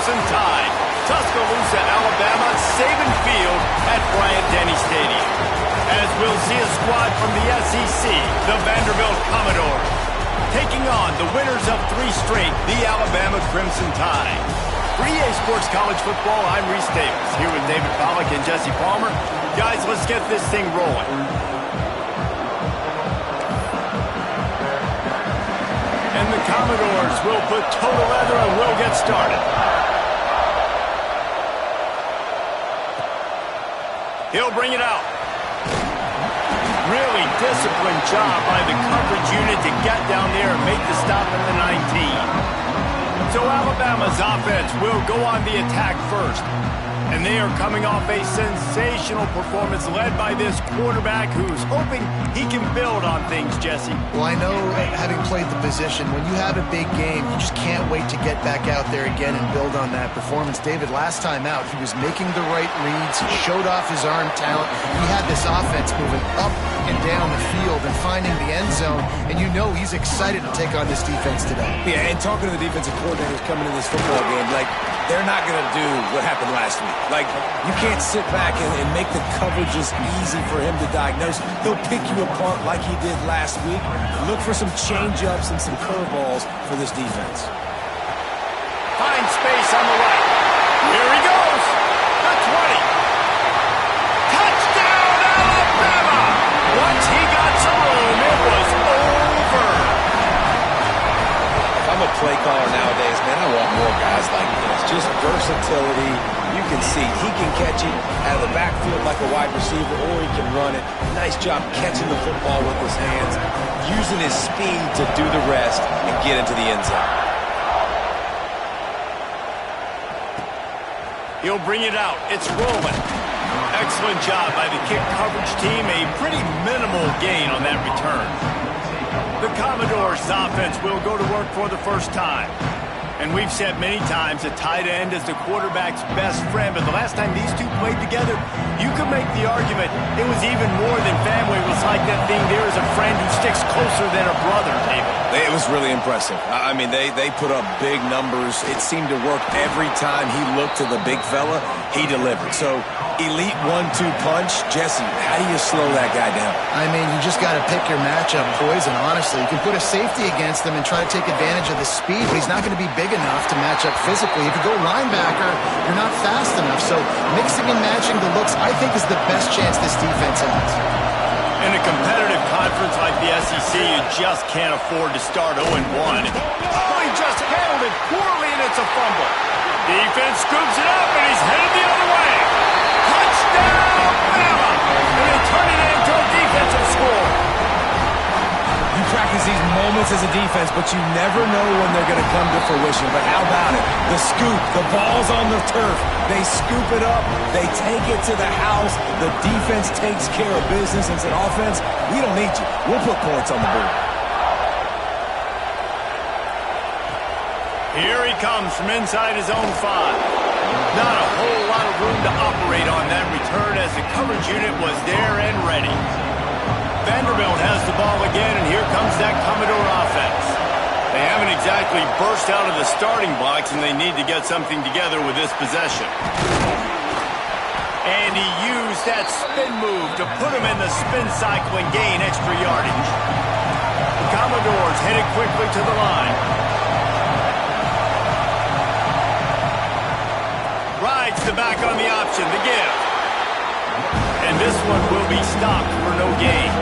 Crimson Tide. Tuscaloosa, Alabama, Saban Field at Bryant-Denny Stadium. As we'll see a squad from the SEC, the Vanderbilt Commodores, taking on the winners of 3 straight, the Alabama Crimson Tide. For EA Sports College Football, I'm Reese Davis, here with David Pollack and Jesse Palmer. Guys, let's get this thing rolling. And the Commodores will put total leather and we'll get started. He'll bring it out. Really disciplined job by the coverage unit to get down there and make the stop at the 19. So Alabama's offense will go on the attack first. And they are coming off a sensational performance led by this quarterback who's hoping he can build on things, Jesse. Well, I know, having played the position, when you have a big game, you just can't wait to get back out there again and build on that performance. David, last time out, he was making the right reads. He showed off his arm talent. He had this offense moving up and down the field and finding the end zone. And you know he's excited to take on this defense today. Yeah, and talking to the defensive coordinators coming in this football game, like, they're not going to do what happened last week. Like, you can't sit back and make the coverages easy for him to diagnose. He'll pick you apart like he did last week. Look for some change-ups and some curveballs for this defense. Finds space on the right. Here he goes. The 20. Touchdown, Alabama! Once he got some room, it was over. If I'm a play caller nowadays, man, I want more guys like this. Just versatility. You can see he can catch it out of the backfield like a wide receiver, or he can run it. Nice job catching the football with his hands, using his speed to do the rest and get into the end zone. He'll bring it out. It's rolling. Excellent job by the kick coverage team. A pretty minimal gain on that return. The Commodores' offense will go to work for the first time. And we've said many times a tight end is the quarterback's best friend, but the last time these two played together, you could make the argument it was even more than family. It was like that thing there is a friend who sticks closer than a brother, David. It was really impressive. I mean, they put up big numbers. It seemed to work every time he looked to the big fella. He delivered. So, elite 1-2 punch. Jesse, how do you slow that guy down? I mean, you just got to pick your matchup poison, honestly. You can put a safety against him and try to take advantage of the speed, but he's not going to be big enough to match up physically. If you go linebacker, you're not fast enough. So mixing and matching the looks, I think, is the best chance this defense has. In a competitive conference like the SEC, you just can't afford to start 0-1. Oh, he just handled it poorly, and it's a fumble. Defense scoops it up, and he's headed the other way. Touchdown, Bama! And they turn it into a defensive score. You practice these moments as a defense, but you never know when they're going to come to fruition. But how about it? The scoop, the ball's on the turf. They scoop it up. They take it to the house. The defense takes care of business and said, offense, we don't need you. We'll put points on the board. Here he comes from inside his own 5. Not a whole lot of room to operate on that return as the coverage unit was there and ready. Vanderbilt has the ball again, and here comes that Commodore offense. They haven't exactly burst out of the starting blocks, and they need to get something together with this possession. And he used that spin move to put him in the spin cycle and gain extra yardage. The Commodores headed quickly to the line. Rides the back on the option, the give. And this one will be stopped for no gain.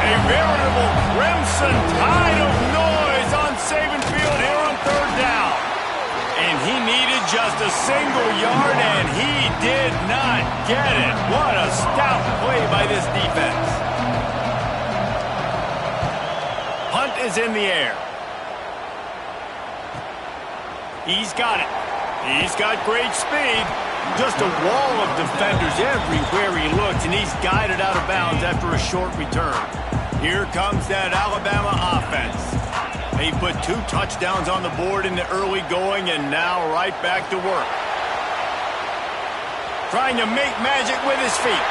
A veritable crimson tide of noise on Saban Field here on 3rd down. And he needed just a single yard, and he did not get it. What a stout play by this defense. Punt is in the air. He's got it. He's got great speed. Just a wall of defenders everywhere he looks, and he's guided out of bounds after a short return. Here comes that Alabama offense. They put 2 touchdowns on the board in the early going, and now right back to work. Trying to make magic with his feet.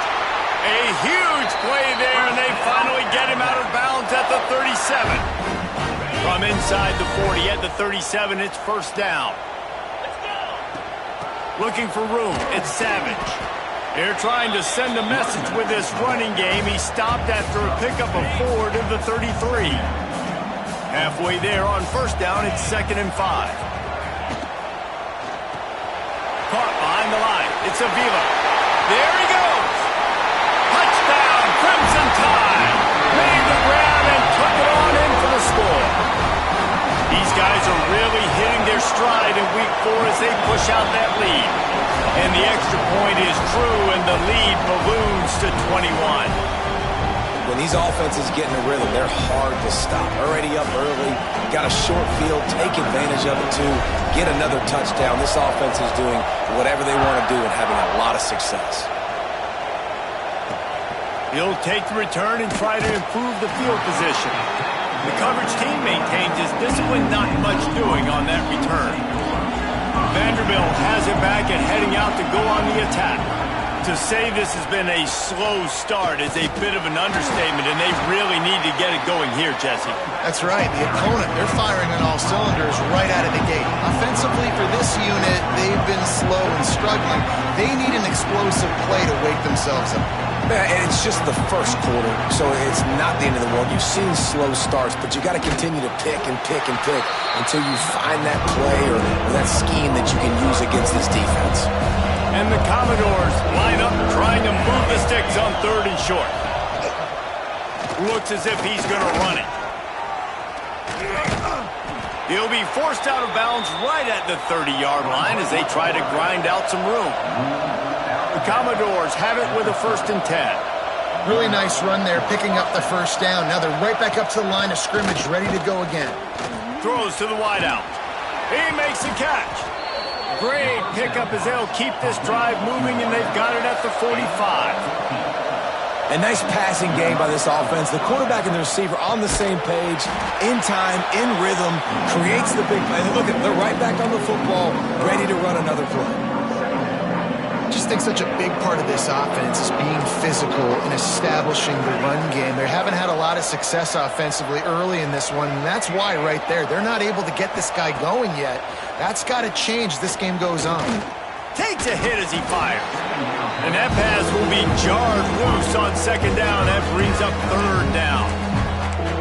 A huge play there, and they finally get him out of bounds at the 37. From inside the 40 at the 37, it's 1st down. Looking for room. It's Savage. They're trying to send a message with this running game. He stopped after a pickup of 4 to the 33. Halfway there on first down, it's 2nd and 5. Caught behind the line. It's Avila. There he goes. Touchdown, Crimson Tide. Made the grab and took it on in for the score. These guys are really hitting their stride in week 4 as they push out that lead. And the extra point is true, and the lead balloons to 21. When these offenses get in a rhythm, they're hard to stop. Already up early, got a short field, take advantage of it too, get another touchdown. This offense is doing whatever they want to do and having a lot of success. He'll take the return and try to improve the field position. The coverage team maintains his discipline, not much doing on that return. Vanderbilt has it back and heading out to go on the attack. To say this has been a slow start is a bit of an understatement, and they really need to get it going here, Jesse. That's right. The opponent, they're firing on all cylinders right out of the gate. Offensively for this unit, they've been slow and struggling. They need an explosive play to wake themselves up. And it's just the first quarter, so it's not the end of the world. You've seen slow starts, but you got to continue to pick and pick and pick until you find that play or that scheme that you can use against this defense. And the Commodores line up trying to move the sticks on 3rd and short. Looks as if he's going to run it. He'll be forced out of bounds right at the 30-yard line as they try to grind out some room. The Commodores have it with a 1st and 10. Really nice run there, picking up the first down. Now they're right back up to the line of scrimmage, ready to go again. Throws to the wideout. He makes the catch. Great pickup as they'll keep this drive moving, and they've got it at the 45. A nice passing game by this offense. The quarterback and the receiver on the same page, in time, in rhythm, creates the big play. Look at, they're right back on the football, ready to run another play. I just think such a big part of this offense is being physical and establishing the run game. They haven't had a lot of success offensively early in this one, and that's why right there. They're not able to get this guy going yet. That's got to change as this game goes on. Takes a hit as he fires. And that pass will be jarred loose on 2nd down. That brings up 3rd down.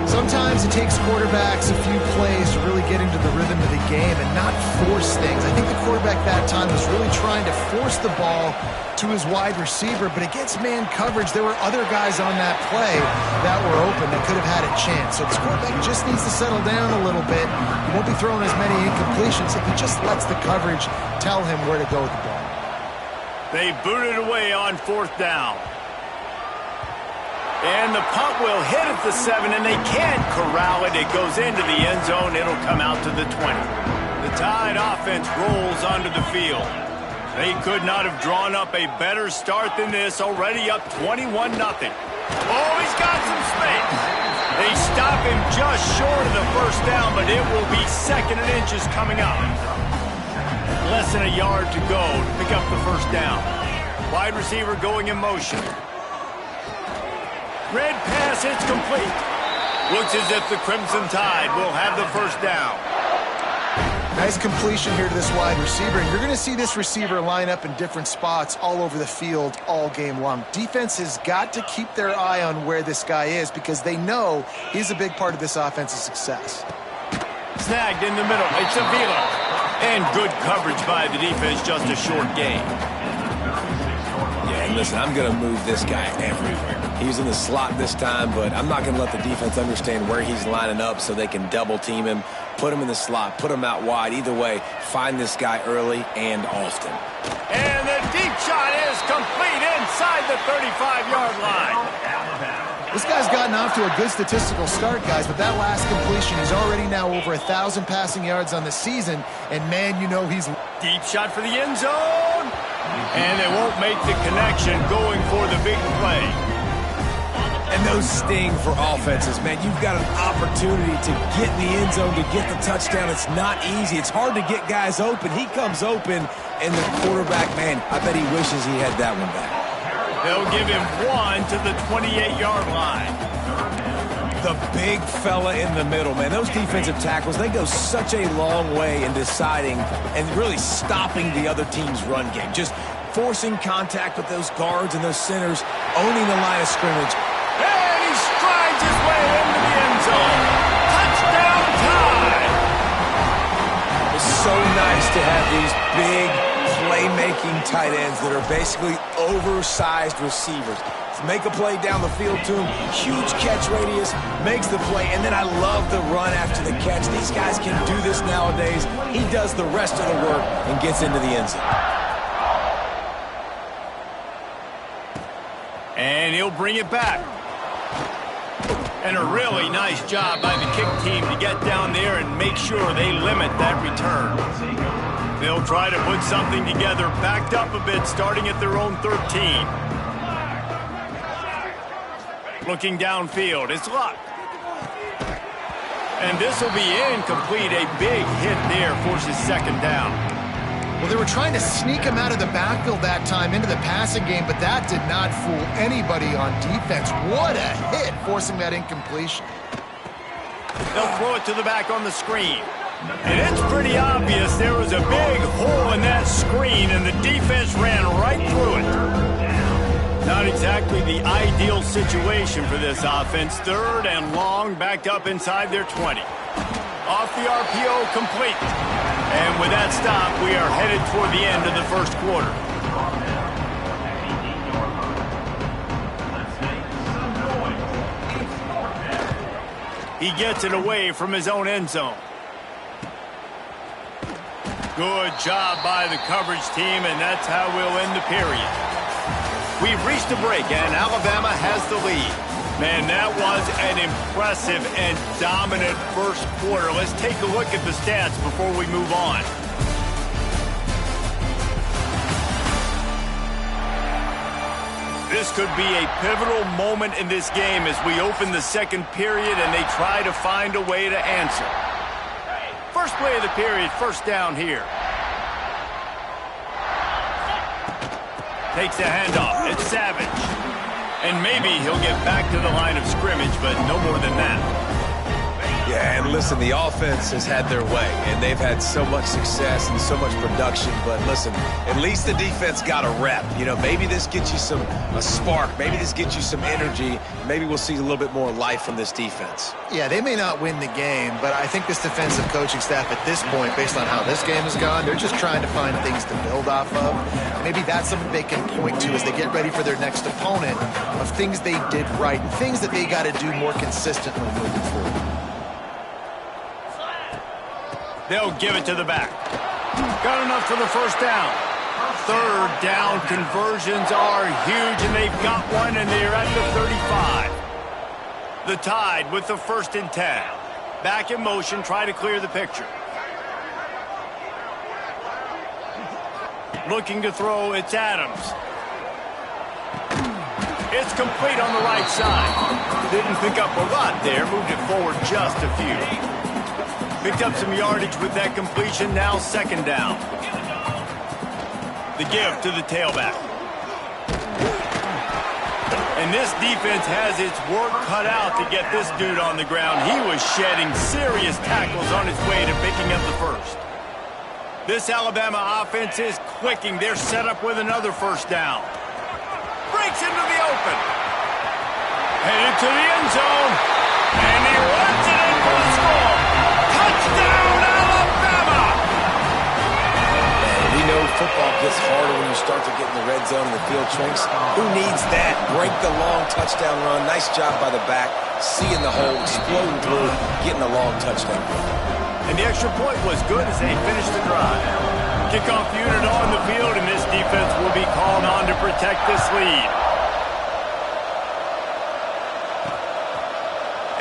Sometimes it takes quarterbacks a few plays to really get into the rhythm of the game and not force things. I think the quarterback that time was really trying to force the ball to his wide receiver, but against man coverage, there were other guys on that play that were open that could have had a chance. So this quarterback just needs to settle down a little bit. He won't be throwing as many incompletions if he just lets the coverage tell him where to go with the ball. They boot it away on 4th down. And the punt will hit at the 7, and they can't corral it. It goes into the end zone. It'll come out to the 20. The Tide offense rolls onto the field. They could not have drawn up a better start than this, already up 21-0. Oh, he's got some space. They stop him just short of the first down, but it will be 2nd and inches coming up. Less than a yard to go to pick up the first down. Wide receiver going in motion. Red pass, it's complete. Looks as if the Crimson Tide will have the first down. Nice completion here to this wide receiver, and you're going to see this receiver line up in different spots all over the field all game long. Defense has got to keep their eye on where this guy is because they know he's a big part of this offense's success. Snagged in the middle. It's Avila. And good coverage by the defense, just a short gain. Yeah, and listen, I'm going to move this guy everywhere. He's in the slot this time, but I'm not going to let the defense understand where he's lining up so they can double team him, put him in the slot, put him out wide. Either way, find this guy early and often. And the deep shot is complete inside the 35-yard line. This guy's gotten off to a good statistical start, guys, but that last completion, he's already now over 1,000 passing yards on the season, and man, you know he's... Deep shot for the end zone, and they won't make the connection going for the big play. And those sting for offenses, man. You've got an opportunity to get in the end zone, to get the touchdown. It's not easy. It's hard to get guys open. He comes open, and the quarterback, man, I bet he wishes he had that one back. They'll give him one to the 28-yard line. The big fella in the middle, man. Those defensive tackles, they go such a long way in deciding and really stopping the other team's run game. Just forcing contact with those guards and those centers, owning the line of scrimmage. And he strides his way into the end zone. Touchdown time! It's so nice to have these big playmaking tight ends that are basically oversized receivers. Make a play down the field to him, huge catch radius, makes the play, and then I love the run after the catch. These guys can do this nowadays. He does the rest of the work and gets into the end zone. And he'll bring it back. And a really nice job by the kick team to get down there and make sure they limit that return. They'll try to put something together, backed up a bit, starting at their own 13. Looking downfield, it's Luck. And this will be incomplete. A big hit there forces second down. Well, they were trying to sneak him out of the backfield that time into the passing game, but that did not fool anybody on defense. What a hit, forcing that incompletion. They'll throw it to the back on the screen. And it's pretty obvious there was a big hole in that screen, and the defense ran right through it. Not exactly the ideal situation for this offense. Third and long, backed up inside their 20. Off the RPO, complete. And with that stop, we are headed toward the end of the first quarter. He gets it away from his own end zone. Good job by the coverage team, and that's how we'll end the period. We've reached a break, and Alabama has the lead. Man, that was an impressive and dominant first quarter. Let's take a look at the stats before we move on. This could be a pivotal moment in this game as we open the second period and they try to find a way to answer. First play of the period, first down here. Takes the handoff. It's Savage. And maybe he'll get back to the line of scrimmage, but no more than that. Yeah, and listen, the offense has had their way, and they've had so much success and so much production. But listen, at least the defense got a rep. You know, maybe this gets you a spark. Maybe this gets you some energy. Maybe we'll see a little bit more life from this defense. Yeah, they may not win the game, but I think this defensive coaching staff at this point, based on how this game has gone, they're just trying to find things to build off of. And maybe that's something they can point to as they get ready for their next opponent, of things they did right and things that they got to do more consistently moving forward. They'll give it to the back. Got enough for the first down. Third down conversions are huge, and they've got one, and they're at the 35. The Tide with the 1st and 10. Back in motion, try to clear the picture. Looking to throw, it's Adams. It's complete on the right side. Didn't pick up a lot there, moved it forward just a few. Picked up some yardage with that completion, now second down. The give to the tailback. And this defense has its work cut out to get this dude on the ground. He was shedding serious tackles on his way to picking up the first. This Alabama offense is clicking. They're set up with another first down. Breaks into the open. Headed to the end zone. And he runs it in for the score. Touchdown, Alabama! And we know football gets harder when you start to get in the red zone and the field shrinks. Who needs that? Break the long touchdown run. Nice job by the back. Seeing the hole, exploding through, getting a long touchdown. And the extra point was good as they finished the drive. Kickoff unit on the field, and this defense will be called on to protect this lead.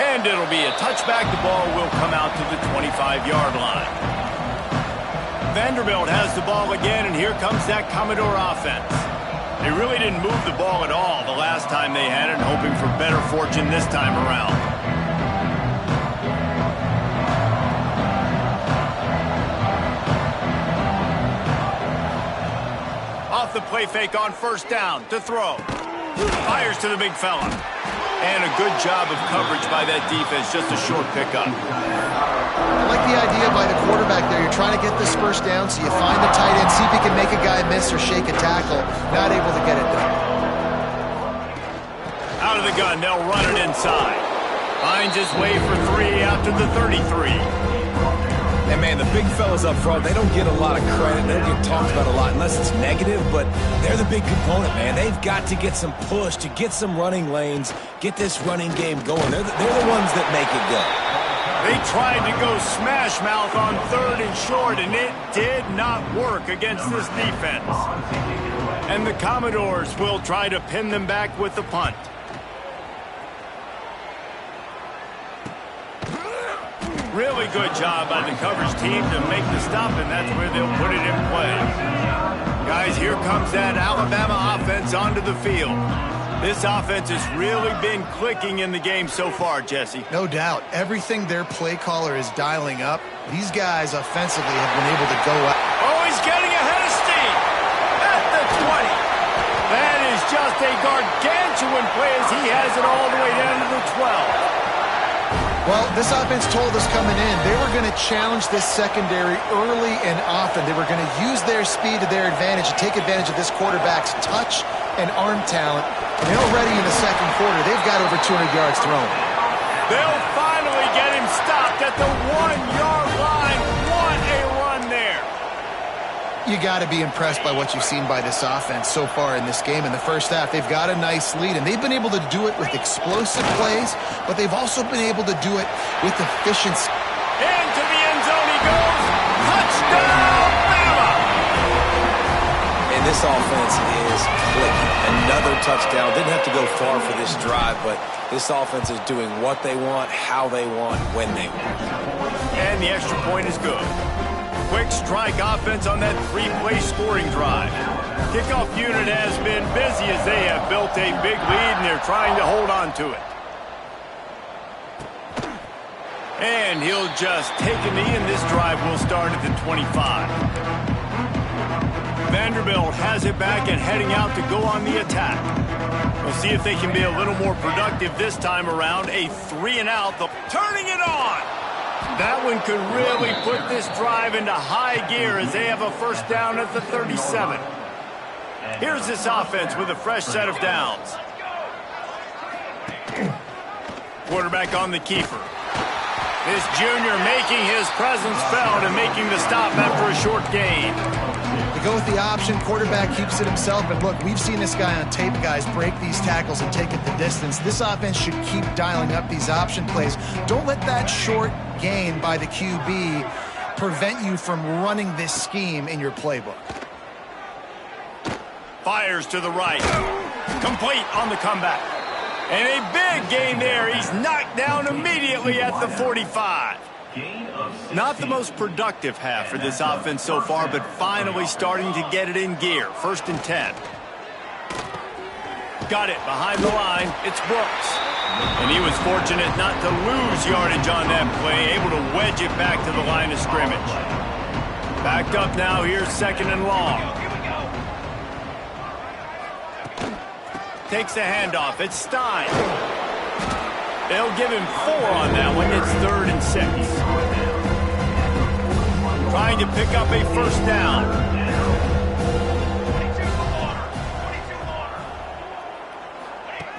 And it'll be a touchback. The ball will come out to the 25-yard line. Vanderbilt has the ball again, and here comes that Commodore offense. They really didn't move the ball at all the last time they had it, hoping for better fortune this time around. Off the play fake on first down to throw. Fires to the big fella. And a good job of coverage by that defense, just a short pickup. I like the idea by the quarterback there. You're trying to get this first down, so you find the tight end, see if he can make a guy miss or shake a tackle. Not able to get it done. Out of the gun, they'll run it inside. Finds his way for 3 after the 33. And, man, the big fellas up front, they don't get a lot of credit. They don't get talked about a lot unless it's negative, but they're the big component, man. They've got to get some push, to get some running lanes, get this running game going. They're the ones that make it go. They tried to go smash mouth on 3rd and short, and it did not work against this defense. And the Commodores will try to pin them back with the punt. Really good job by the coverage team to make the stop, and that's where they'll put it in play. Guys, here comes that Alabama offense onto the field. This offense has really been clicking in the game so far, Jesse. No doubt. Everything their play caller is dialing up, these guys offensively have been able to go up. Oh, he's getting ahead of steam at the 20. That is just a gargantuan play as he has it all the way down to the 12. Well, this offense told us coming in they were going to challenge this secondary early and often. They were going to use their speed to their advantage and take advantage of this quarterback's touch and arm talent. And already in the second quarter, they've got over 200 yards thrown. They'll finally get him stopped at the 1-yard line. What a run there. You got to be impressed by what you've seen by this offense so far in this game. In the first half, they've got a nice lead, and they've been able to do it with explosive plays, but they've also been able to do it with efficiency. Into the end zone he goes. Touchdown, Bama! And this offense is clicking. Another touchdown. Didn't have to go far for this drive, but this offense is doing what they want, how they want, when they want. And the extra point is good. Quick strike offense on that 3-play scoring drive. Kickoff unit has been busy as they have built a big lead and they're trying to hold on to it. And he'll just take a knee, and this drive will start at the 25. Vanderbilt has it back and heading out to go on the attack. We'll see if they can be a little more productive this time around. A 3-and-out. Turning it on. That one could really put this drive into high gear as they have a first down at the 37. Here's this offense with a fresh set of downs. Quarterback on the keeper. This junior making his presence felt and making the stop after a short gain. They go with the option. Quarterback keeps it himself. And look, we've seen this guy on tape, guys, break these tackles and take it the distance. This offense should keep dialing up these option plays. Don't let that short gain by the QB prevent you from running this scheme in your playbook. Fires to the right. Complete on the comeback. And a big gain there. He's knocked down immediately at the 45. Not the most productive half for this offense so far, but finally starting to get it in gear. 1st and 10. Got it behind the line. It's Brooks. And he was fortunate not to lose yardage on that play, able to wedge it back to the line of scrimmage. Backed up now. Here's 2nd and long. Takes the handoff. It's Stein. They'll give him 4 on that one. It's 3rd and 6. Trying to pick up a first down.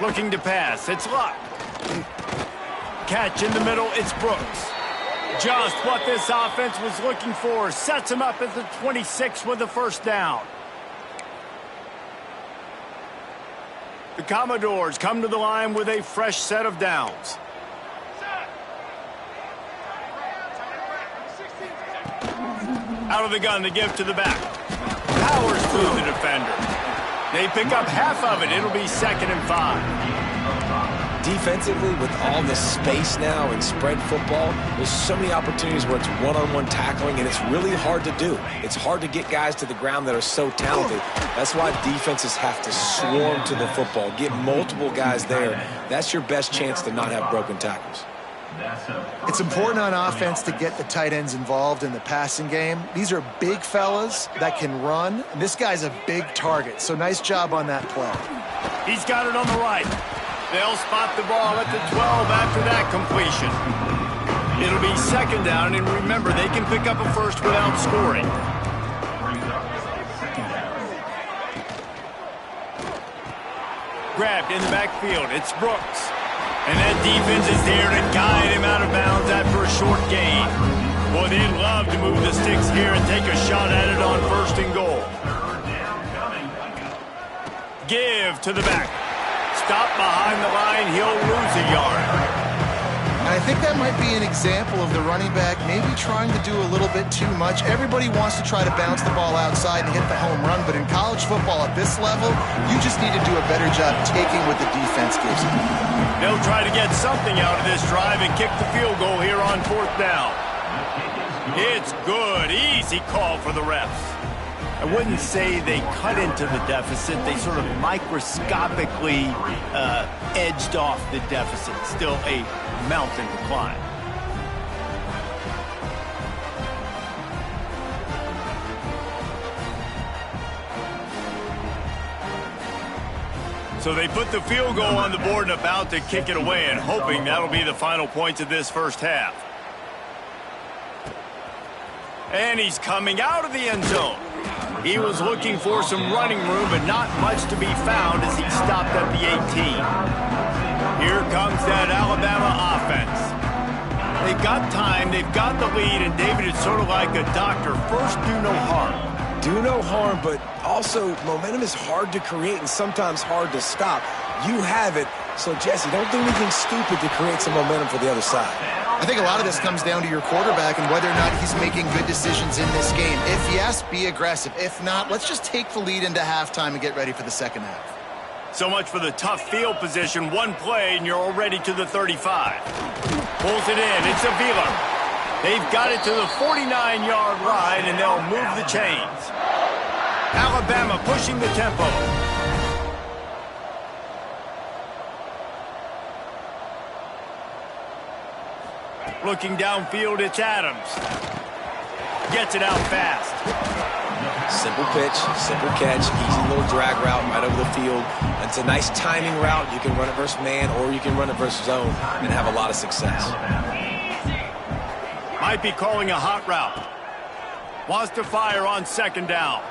Looking to pass. It's Luck. Catch in the middle. It's Brooks. Just what this offense was looking for. Sets him up at the 26 with a first down. The Commodores come to the line with a fresh set of downs. Out of the gun to give to the back. Powers through the defender. They pick up half of it. It'll be 2nd and 5. Defensively, with all the space now in spread football, there's so many opportunities where it's one-on-one tackling, and it's really hard to do. It's hard to get guys to the ground that are so talented. That's why defenses have to swarm to the football, get multiple guys there. That's your best chance to not have broken tackles. It's important on offense to get the tight ends involved in the passing game. These are big fellas that can run, and this guy's a big target, so nice job on that play. He's got it on the right. They'll spot the ball at the 12 after that completion. It'll be second down, and remember, they can pick up a first without scoring. Grabbed in the backfield. It's Brooks. And that defense is there to guide him out of bounds after a short gain. Boy, they'd love to move the sticks here and take a shot at it on first and goal. Give to the back. Stop behind the line. He'll lose a yard. And I think that might be an example of the running back maybe trying to do a little bit too much. Everybody wants to try to bounce the ball outside and hit the home run, but in college football at this level, you just need to do a better job taking what the defense gives you. They'll try to get something out of this drive and kick the field goal here on fourth down. It's good. Easy call for the refs. I wouldn't say they cut into the deficit. They sort of microscopically edged off the deficit. Still a mountain to climb. So they put the field goal on the board and about to kick it away, and hoping that'll be the final points of this first half. And he's coming out of the end zone. He was looking for some running room, but not much to be found as he stopped at the 18. Here comes that Alabama offense. They've got time, they've got the lead, and David, it's sort of like a doctor. First, do no harm. Do no harm, but also momentum is hard to create and sometimes hard to stop. You have it, so Jesse, don't do anything stupid to create some momentum for the other side. I think a lot of this comes down to your quarterback and whether or not he's making good decisions in this game. If yes, be aggressive. If not, let's just take the lead into halftime and get ready for the second half. So much for the tough field position. One play, and you're already to the 35. Pulls it in. It's Avila. They've got it to the 49-yard line, and they'll move the chains. Alabama pushing the tempo. Looking downfield, it's Adams. Gets it out fast. Simple pitch, simple catch, easy little drag route right over the field. It's a nice timing route. You can run it versus man, or you can run it versus zone and have a lot of success. Might be calling a hot route. Wants to fire on second down.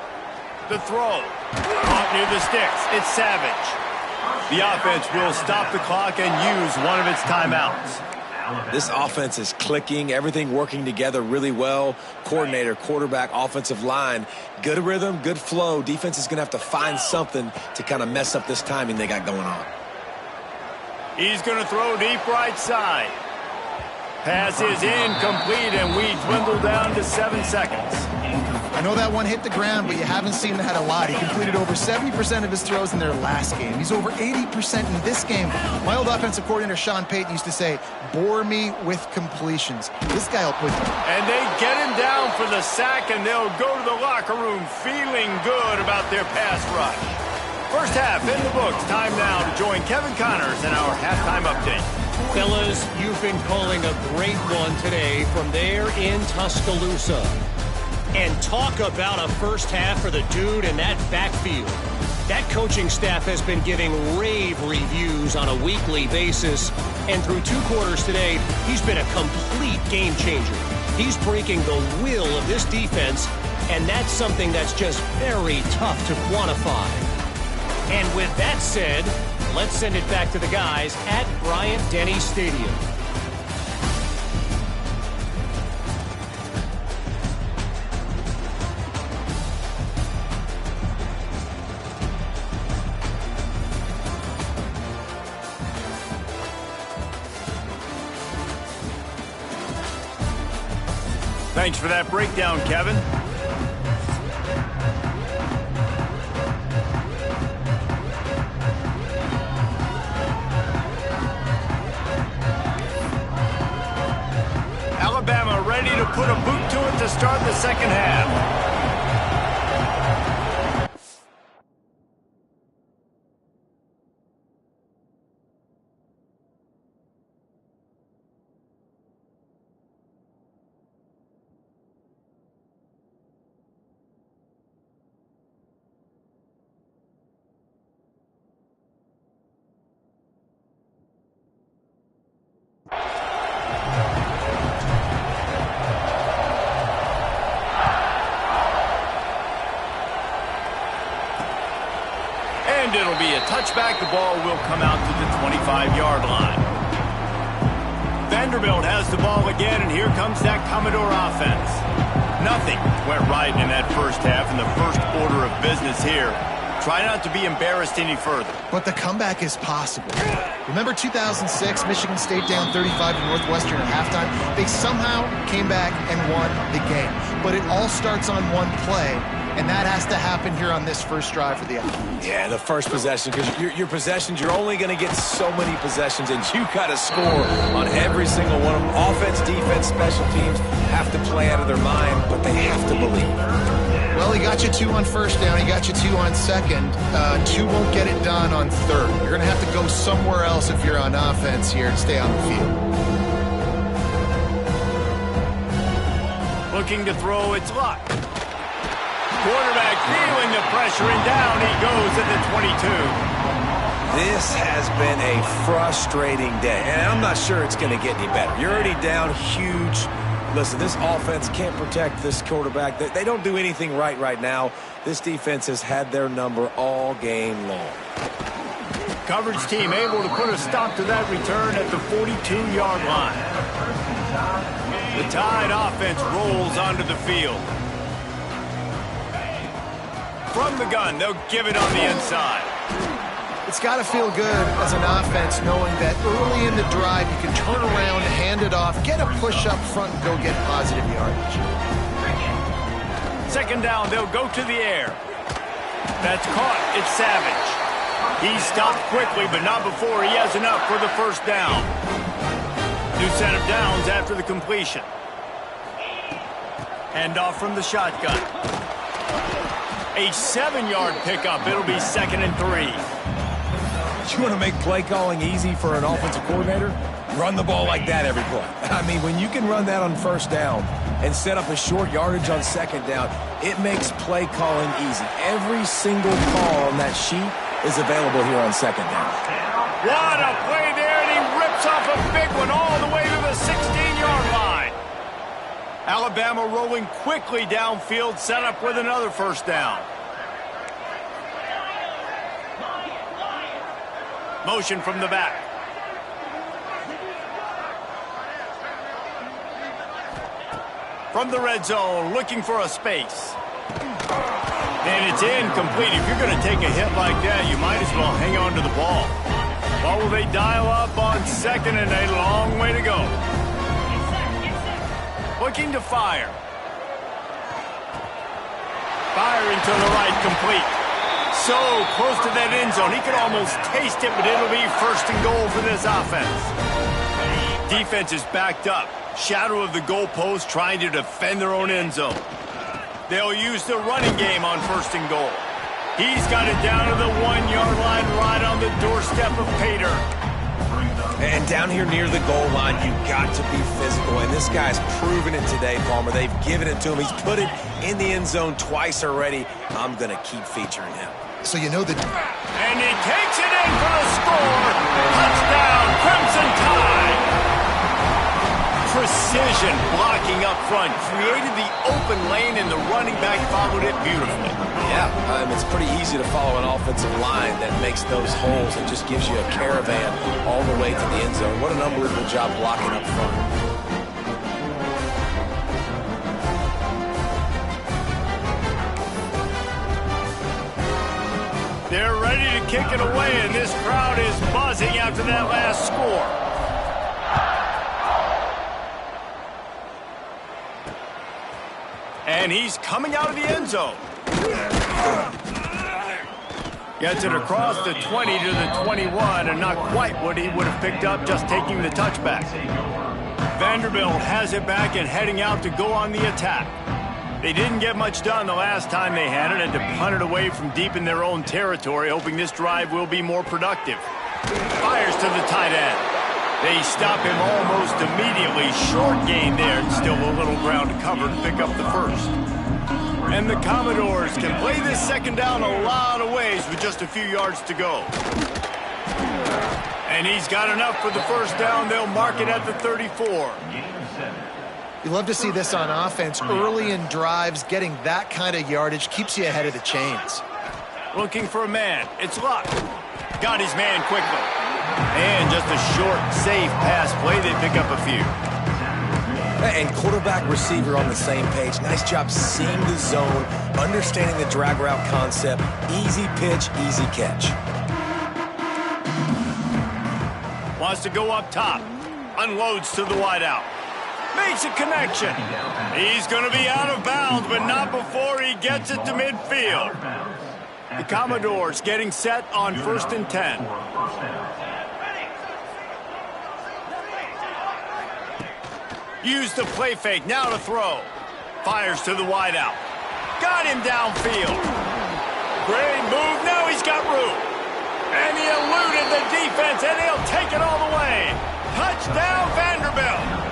The throw. Caught near the sticks. It's Savage. The offense will stop the clock and use one of its timeouts. This offense is clicking, everything working together really well. Coordinator, quarterback, offensive line, good rhythm, good flow. Defense is going to have to find something to kind of mess up this timing they got going on. He's going to throw deep right side. Pass is incomplete, and we dwindle down to 7 seconds. I know that one hit the ground, but you haven't seen that a lot. He completed over 70% of his throws in their last game. He's over 80% in this game. My old offensive coordinator, Sean Payton, used to say, bore me with completions. This guy will put them. And they get him down for the sack, and they'll go to the locker room feeling good about their pass rush. First half in the books. Time now to join Kevin Connors in our halftime update. Fellas, you've been calling a great one today from there in Tuscaloosa. And talk about a first half for the dude in that backfield. That coaching staff has been giving rave reviews on a weekly basis. And through 2 quarters today, he's been a complete game changer. He's breaking the will of this defense, and that's something that's just very tough to quantify. And with that said, let's send it back to the guys at Bryant-Denny Stadium. Thanks for that breakdown, Kevin. Alabama ready to put a boot to it to start the second half. And it'll be a touchback. The ball will come out to the 25-yard line. Vanderbilt has the ball again, and here comes that Commodore offense. Nothing went right in that first half, in the first order of business here. Try not to be embarrassed any further. But the comeback is possible. Remember 2006, Michigan State down 35 to Northwestern at halftime? They somehow came back and won the game. But it all starts on one play, and that has to happen here on this first drive for the offense. Yeah, the first possession, because your possessions, you're only going to get so many possessions, and you got to score on every single one of them. Offense, defense, special teams have to play out of their mind, but they have to believe. Well, he got you 2 on first down. He got you 2 on second. 2 won't get it done on third. You're going to have to go somewhere else if you're on offense here and stay on the field. Looking to throw, it's Luck. Quarterback feeling the pressure, and down he goes at the 22. This has been a frustrating day, and I'm not sure it's going to get any better. You're already down huge. Listen, this offense can't protect this quarterback. They don't do anything right now. This defense has had their number all game long. Coverage team able to put a stop to that return at the 42-yard line. The Tide offense rolls onto the field. From the gun, they'll give it on the inside. It's got to feel good as an offense knowing that early in the drive you can turn around, hand it off, get a push up front, and go get positive yardage. Second down, they'll go to the air. That's caught. It's Savage. He stopped quickly, but not before he has enough for the first down. New set of downs after the completion. Hand off from the shotgun. A 7-yard pickup. It'll be 2nd and 3. You want to make play calling easy for an offensive coordinator? Run the ball like that every play. I mean, when you can run that on first down and set up a short yardage on second down, it makes play calling easy. Every single call on that sheet is available here on second down. What a play there, and he rips off a big one all the way to the 16-yard line. Alabama rolling quickly downfield, set up with another first down. Motion from the back. From the red zone, looking for a space. And it's incomplete. If you're going to take a hit like that, you might as well hang on to the ball. What will they dial up on second, and a long way to go. Looking to fire. Firing to the right, complete. So close to that end zone. He could almost taste it, but it'll be 1st and goal for this offense. Defense is backed up. Shadow of the goalpost, trying to defend their own end zone. They'll use the running game on 1st and goal. He's got it down to the 1-yard line, right on the doorstep of Pater. And down here near the goal line, you got to be physical. And this guy's proven it today, Palmer. They've given it to him. He's put it in the end zone twice already. I'm going to keep featuring him. So you know that... And he takes it in for the score. Touchdown, Crimson Tide. Precision blocking up front. Created the open lane, and the running back followed it beautifully. Yeah, it's pretty easy to follow an offensive line that makes those holes and just gives you a caravan all the way to the end zone. What an unbelievable job blocking up front. They're ready to kick it away, and this crowd is buzzing after that last score. And he's coming out of the end zone. Gets it across the 20 to the 21, and not quite what he would have picked up just taking the touchback. Vanderbilt has it back and heading out to go on the attack. They didn't get much done the last time they had it, and to punt it away from deep in their own territory, hoping this drive will be more productive. Fires to the tight end. They stop him almost immediately. Short gain there, and still a little ground to cover to pick up the first. And the Commodores can play this second down a lot of ways with just a few yards to go. And he's got enough for the first down. They'll mark it at the 34. You love to see this on offense. Early in drives, getting that kind of yardage keeps you ahead of the chains. Looking for a man. It's Luck. Got his man quickly. And just a short, safe pass play. They pick up a few. And quarterback, receiver on the same page. Nice job seeing the zone, understanding the drag route concept. Easy pitch, easy catch. Wants to go up top. Unloads to the wideout. Makes a connection. He's going to be out of bounds, but not before he gets it to midfield. The Commodores getting set on 1st and 10. Use the play fake, now to throw. Fires to the wideout. Got him downfield. Great move, now he's got room. And he eluded the defense, and he'll take it all the way. Touchdown, Vanderbilt.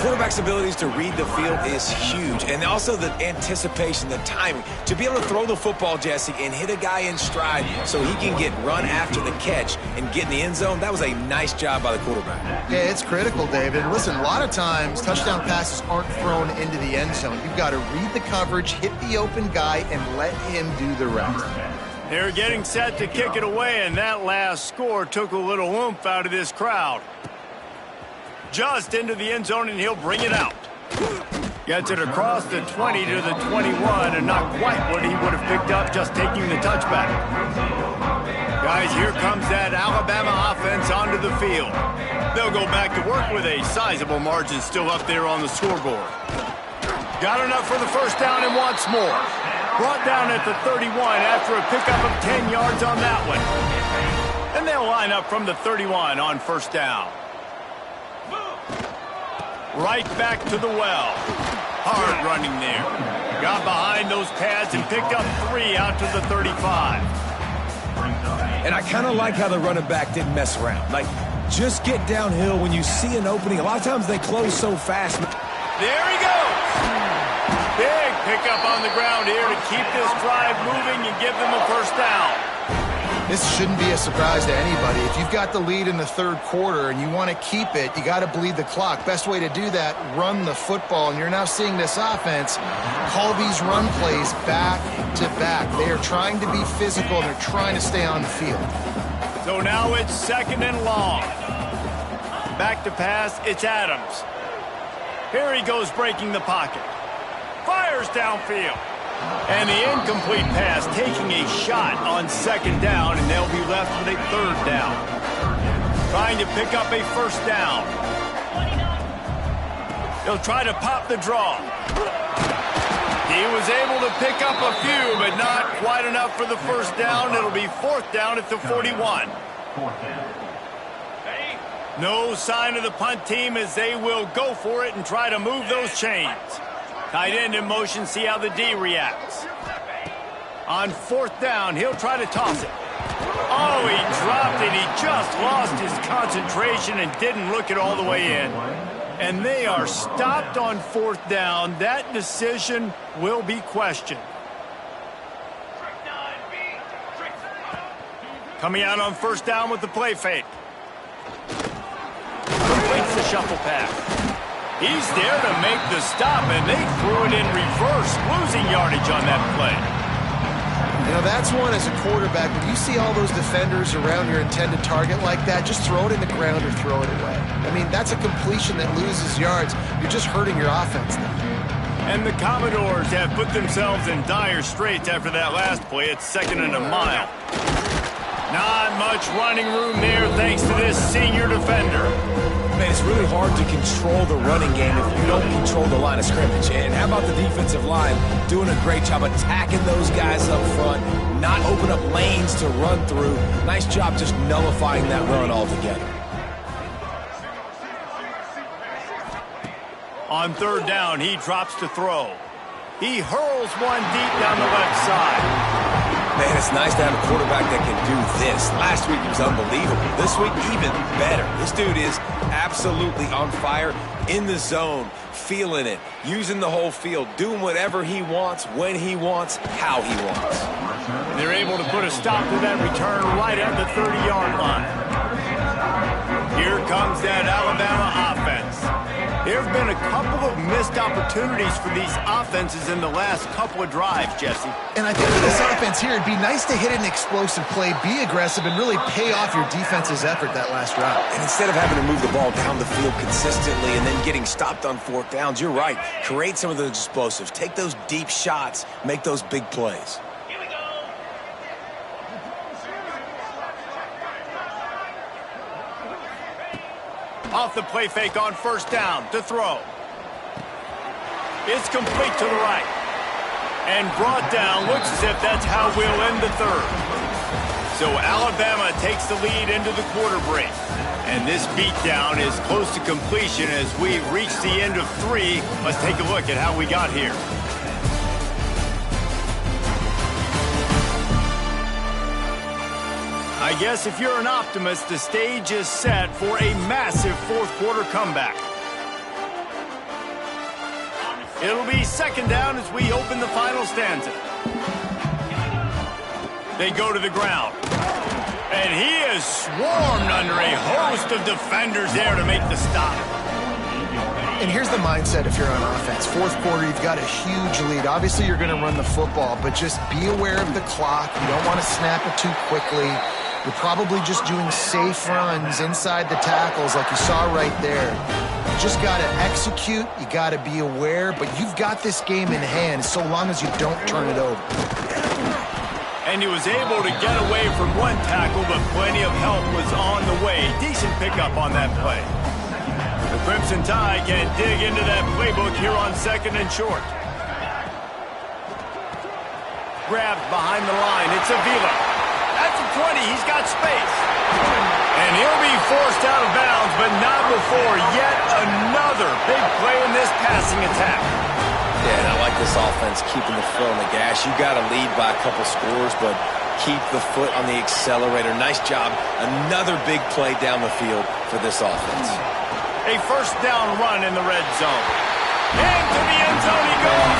Quarterback's abilities to read the field is huge, and also the anticipation, the timing. To be able to throw the football, Jesse, and hit a guy in stride so he can get run after the catch and get in the end zone, that was a nice job by the quarterback. Yeah, it's critical, David. Listen, a lot of times touchdown passes aren't thrown into the end zone. You've got to read the coverage, hit the open guy, and let him do the rest. They're getting set to kick it away, and that last score took a little oomph out of this crowd. Just into the end zone, and he'll bring it out. Gets it across the 20 to the 21, and not quite what he would have picked up just taking the touchback. Guys, here comes that Alabama offense onto the field. They'll go back to work with a sizable margin still up there on the scoreboard. Got enough for the first down and wants more. Brought down at the 31 after a pickup of 10 yards on that one. And they'll line up from the 31 on first down. Right back to the well. Hard running there. Got behind those pads and picked up 3 out to the 35. And I kind of like how the running back didn't mess around. Like, just get downhill when you see an opening. A lot of times they close so fast. There he goes. Big pickup on the ground here to keep this drive moving and give them a first down. This shouldn't be a surprise to anybody. If you've got the lead in the third quarter and you want to keep it, you got to bleed the clock. Best way to do that, run the football. And you're now seeing this offense call these run plays back to back. They are trying to be physical, and they're trying to stay on the field. So now it's 2nd and long. Back to pass, it's Adams. Here he goes breaking the pocket. Fires downfield. And the incomplete pass taking a shot on 2nd down, and they'll be left with a 3rd down. Trying to pick up a first down. He'll try to pop the draw. He was able to pick up a few, but not quite enough for the first down. It'll be 4th down at the 41. No sign of the punt team as they will go for it and try to move those chains. Tight end in motion, see how the D reacts. On 4th down, he'll try to toss it. Oh, he dropped it. He just lost his concentration and didn't look it all the way in. And they are stopped on 4th down. That decision will be questioned. Coming out on 1st down with the play fake. Completes the shuffle pass. He's there to make the stop, and they threw it in reverse, losing yardage on that play. You know, that's one as a quarterback. When you see all those defenders around your intended target like that, just throw it in the ground or throw it away. I mean, that's a completion that loses yards. You're just hurting your offense then. And the Commodores have put themselves in dire straits after that last play. It's 2nd and a mile. Not much running room there thanks to this senior defender. Man, it's really hard to control the running game if you don't control the line of scrimmage. And how about the defensive line doing a great job attacking those guys up front, not open up lanes to run through. Nice job just nullifying that run altogether. On 3rd down, he drops to throw. He hurls one deep down the left side. Man, it's nice to have a quarterback that can do this. Last week he was unbelievable. This week, even better. This dude is absolutely on fire, in the zone, feeling it, using the whole field, doing whatever he wants, when he wants, how he wants. They're able to put a stop to that return right at the 30-yard line. Here comes that Alabama offense. There have been a couple of missed opportunities for these offenses in the last couple of drives, Jesse. And I think for this offense here, it'd be nice to hit an explosive play, be aggressive, and really pay off your defense's effort that last route. And instead of having to move the ball down the field consistently and then getting stopped on fourth downs, you're right. Create some of those explosives. Take those deep shots. Make those big plays. Off the play fake on first down to throw. It's complete to the right. And brought down. Looks as if that's how we'll end the third. So Alabama takes the lead into the quarter break. And this beatdown is close to completion as we reach the end of 3. Let's take a look at how we got here. I guess if you're an optimist, the stage is set for a massive fourth quarter comeback. It'll be second down as we open the final stanza. They go to the ground. And he is swarmed under a host of defenders there to make the stop. And here's the mindset if you're on offense. Fourth quarter, you've got a huge lead. Obviously, you're going to run the football, but just be aware of the clock. You don't want to snap it too quickly. You're probably just doing safe runs inside the tackles like you saw right there. You just got to execute. You got to be aware, but you've got this game in hand so long as you don't turn it over. And he was able to get away from one tackle, but plenty of help was on the way. Decent pickup on that play. The Crimson Tide can dig into that playbook here on second and short. Grabbed behind the line. It's Avila. At the 20, he's got space. And he'll be forced out of bounds, but not before yet another big play in this passing attack. Yeah, and I like this offense keeping the foot on the gas. You got to lead by a couple scores, but keep the foot on the accelerator. Nice job. Another big play down the field for this offense. A first down run in the red zone. Into the end zone he goes.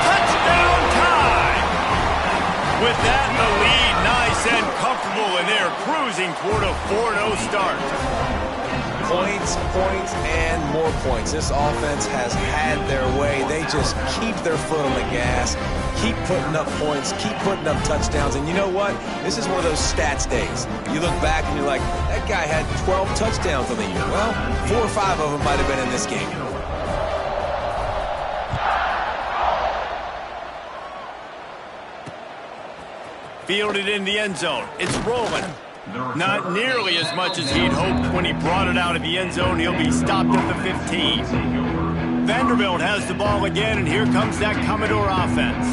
Touchdown time. With that in the lead, nice and comfortable, and they're cruising toward a 4-0 start. Points, points, and more points. This offense has had their way. They just keep their foot on the gas, keep putting up points, keep putting up touchdowns. And you know what? This is one of those stats days. You look back and you're like, that guy had 12 touchdowns on the year. Well, 4 or 5 of them might have been in this game. Fielded in the end zone. It's rolling. Not nearly as much as he'd hoped when he brought it out of the end zone. He'll be stopped at the 15. Vanderbilt has the ball again, and here comes that Commodore offense.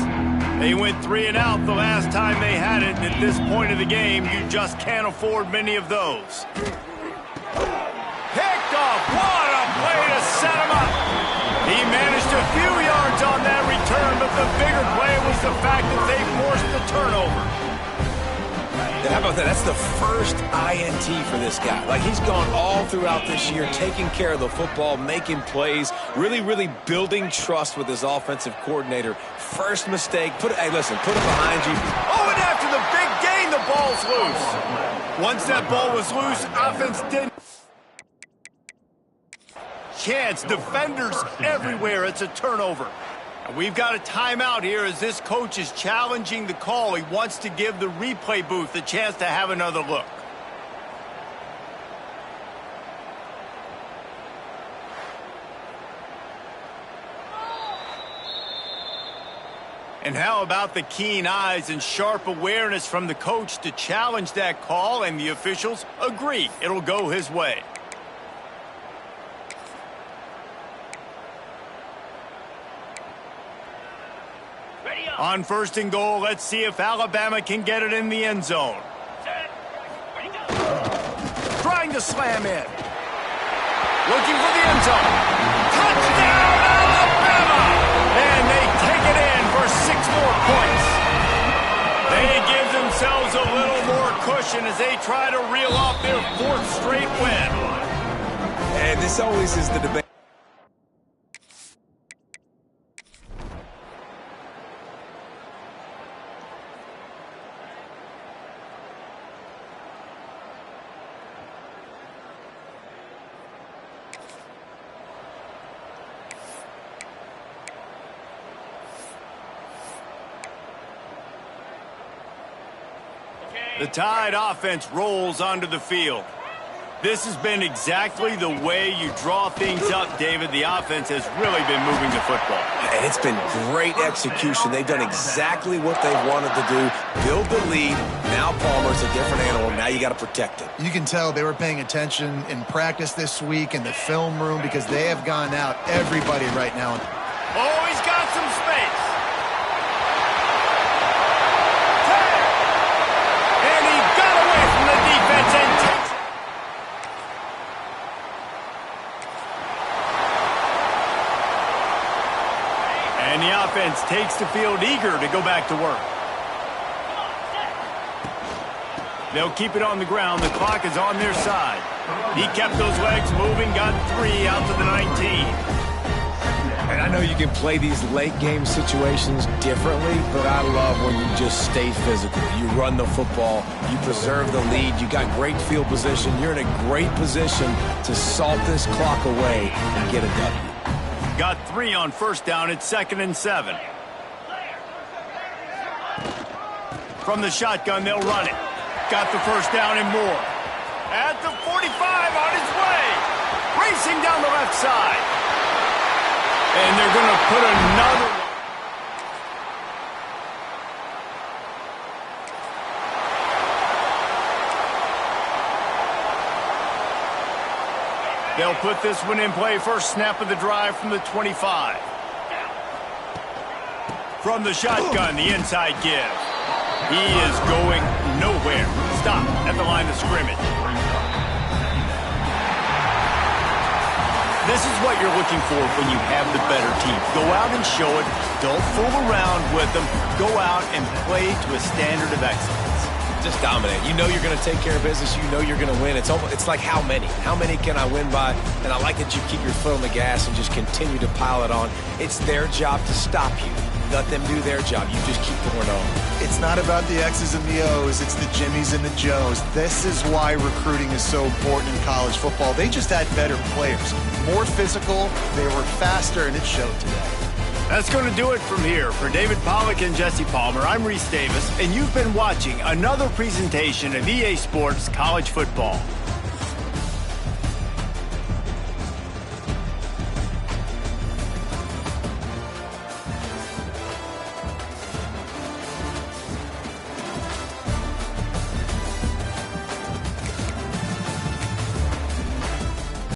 They went 3 and out the last time they had it, and at this point of the game, you just can't afford many of those. Picked off. What a play to set him up. He managed a few yards on that return, but the bigger play was the fact that they forced the turnover. How about that? That's the first INT for this guy. Like, he's gone all throughout this year, taking care of the football, making plays, really building trust with his offensive coordinator. First mistake, hey, listen, put it behind you. Oh, and after the big gain, the ball's loose. Once that ball was loose, offense didn't. Chance, defenders everywhere. It's a turnover. We've got a timeout here as this coach is challenging the call. He wants to give the replay booth a chance to have another look. And how about the keen eyes and sharp awareness from the coach to challenge that call, and the officials agree it'll go his way. On first and goal, let's see if Alabama can get it in the end zone. Trying to slam in. Looking for the end zone. Touchdown, Alabama! And they take it in for 6 more points. They give themselves a little more cushion as they try to reel off their 4th straight win. And this always is the debate. The Tide offense rolls onto the field. This has been exactly the way you draw things up, David. The offense has really been moving the football. And it's been great execution. They've done exactly what they've wanted to do. Build the lead. Now Palmer's a different animal. Now you got to protect it. You can tell they were paying attention in practice this week in the film room because they have gone out everybody right now. Oh, he's got some space. And he got away from the defense and takes. And the offense takes the field eager to go back to work. They'll keep it on the ground. The clock is on their side. He kept those legs moving, got 3 out to the 19. And I know you can play these late game situations differently, but I love when you just stay physical. You run the football, you preserve the lead, you got great field position. You're in a great position to salt this clock away and get a W. Got 3 on first down. It's 2nd and 7. From the shotgun, they'll run it. Got the first down and more. At the 45, on his way. Racing down the left side. And they're going to put another one. They'll put this one in play. First snap of the drive from the 25. From the shotgun, the inside give. He is going nowhere. Stop at the line of scrimmage. This is what you're looking for when you have the better team. Go out and show it. Don't fool around with them. Go out and play to a standard of excellence. Just dominate. You know you're going to take care of business. You know you're going to win. It's like how many? How many can I win by? And I like that you keep your foot on the gas and just continue to pile it on. It's their job to stop you. Let them do their job. You just keep going on. It's not about the X's and the O's. It's the Jimmies and the Joes. This is why recruiting is so important in college football. They just had better players. More physical. They were faster, and it showed today. That's going to do it from here. For David Pollack and Jesse Palmer, I'm Reese Davis, and you've been watching another presentation of EA Sports College Football.